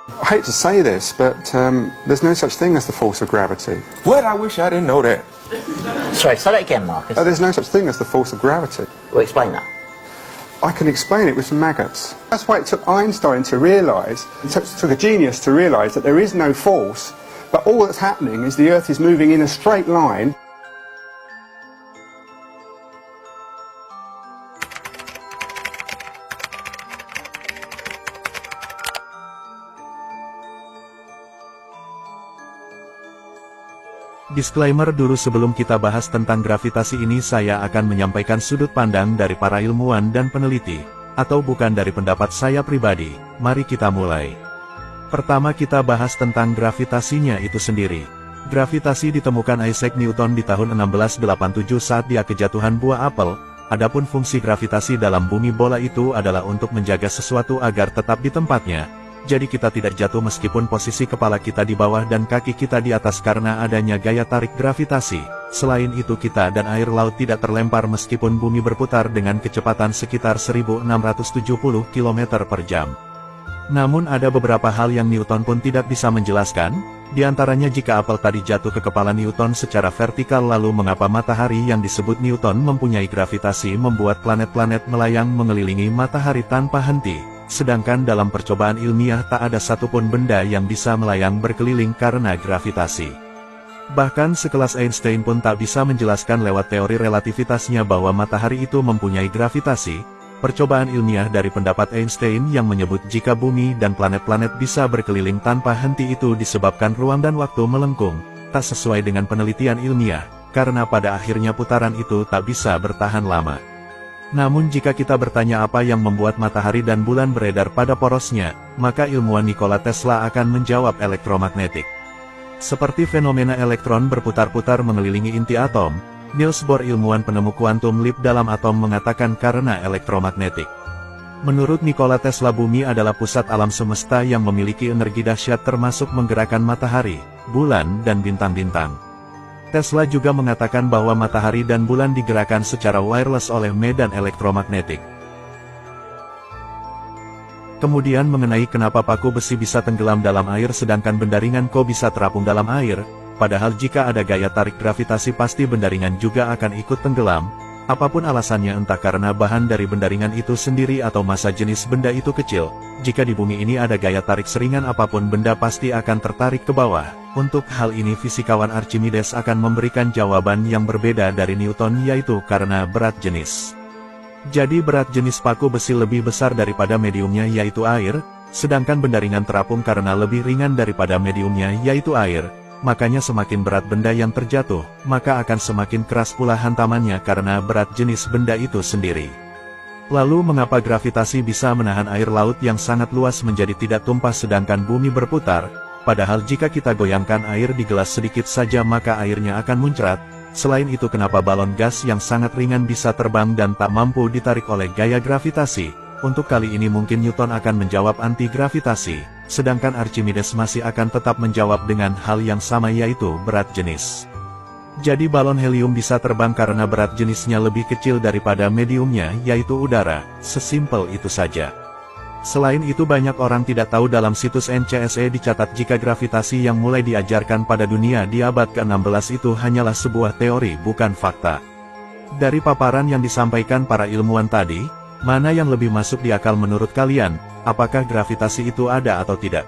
I hate to say this, but there's no such thing as the force of gravity. What? I wish I didn't know that. Sorry, say that again, Marcus. There's no such thing as the force of gravity. Well, explain that. I can explain it with some maggots. That's why it took Einstein to realise, it took a genius to realise that there is no force, but all that's happening is the Earth is moving in a straight line. Disclaimer dulu sebelum kita bahas tentang gravitasi ini, saya akan menyampaikan sudut pandang dari para ilmuwan dan peneliti, atau bukan dari pendapat saya pribadi. Mari kita mulai. Pertama kita bahas tentang gravitasinya itu sendiri. Gravitasi ditemukan Isaac Newton di tahun 1687 saat dia kejatuhan buah apel. Adapun fungsi gravitasi dalam bumi bola itu adalah untuk menjaga sesuatu agar tetap di tempatnya. Jadi kita tidak jatuh meskipun posisi kepala kita di bawah dan kaki kita di atas karena adanya gaya tarik gravitasi. Selain itu kita dan air laut tidak terlempar meskipun bumi berputar dengan kecepatan sekitar 1670 km per jam. Namun ada beberapa hal yang Newton pun tidak bisa menjelaskan, di antaranya jika apel tadi jatuh ke kepala Newton secara vertikal lalu mengapa matahari yang disebut Newton mempunyai gravitasi membuat planet-planet melayang mengelilingi matahari tanpa henti. Sedangkan dalam percobaan ilmiah tak ada satupun benda yang bisa melayang berkeliling karena gravitasi. Bahkan sekelas Einstein pun tak bisa menjelaskan lewat teori relativitasnya bahwa matahari itu mempunyai gravitasi. Percobaan ilmiah dari pendapat Einstein yang menyebut jika bumi dan planet-planet bisa berkeliling tanpa henti itu disebabkan ruang dan waktu melengkung, tak sesuai dengan penelitian ilmiah, karena pada akhirnya putaran itu tak bisa bertahan lama. Namun jika kita bertanya apa yang membuat matahari dan bulan beredar pada porosnya, maka ilmuwan Nikola Tesla akan menjawab elektromagnetik. Seperti fenomena elektron berputar-putar mengelilingi inti atom, Niels Bohr ilmuwan penemu kuantum leap dalam atom mengatakan karena elektromagnetik. Menurut Nikola Tesla bumi adalah pusat alam semesta yang memiliki energi dahsyat termasuk menggerakkan matahari, bulan dan bintang-bintang. Tesla juga mengatakan bahwa matahari dan bulan digerakkan secara wireless oleh medan elektromagnetik. Kemudian mengenai kenapa paku besi bisa tenggelam dalam air sedangkan benda ringan kok bisa terapung dalam air, padahal jika ada gaya tarik gravitasi pasti benda ringan juga akan ikut tenggelam. Apapun alasannya entah karena bahan dari benda ringan itu sendiri atau massa jenis benda itu kecil, jika di bumi ini ada gaya tarik seringan apapun benda pasti akan tertarik ke bawah. Untuk hal ini fisikawan Archimedes akan memberikan jawaban yang berbeda dari Newton yaitu karena berat jenis. Jadi berat jenis paku besi lebih besar daripada mediumnya yaitu air, sedangkan benda ringan terapung karena lebih ringan daripada mediumnya yaitu air. Makanya semakin berat benda yang terjatuh, maka akan semakin keras pula hantamannya karena berat jenis benda itu sendiri. Lalu mengapa gravitasi bisa menahan air laut yang sangat luas menjadi tidak tumpah sedangkan bumi berputar? Padahal jika kita goyangkan air di gelas sedikit saja maka airnya akan muncrat. Selain itu kenapa balon gas yang sangat ringan bisa terbang dan tak mampu ditarik oleh gaya gravitasi? Untuk kali ini mungkin Newton akan menjawab anti-gravitasi, sedangkan Archimedes masih akan tetap menjawab dengan hal yang sama yaitu berat jenis. Jadi balon helium bisa terbang karena berat jenisnya lebih kecil daripada mediumnya yaitu udara, sesimpel itu saja. Selain itu banyak orang tidak tahu dalam situs NCSE dicatat jika gravitasi yang mulai diajarkan pada dunia di abad ke-16 itu hanyalah sebuah teori bukan fakta. Dari paparan yang disampaikan para ilmuwan tadi, mana yang lebih masuk di akal menurut kalian? Apakah gravitasi itu ada atau tidak?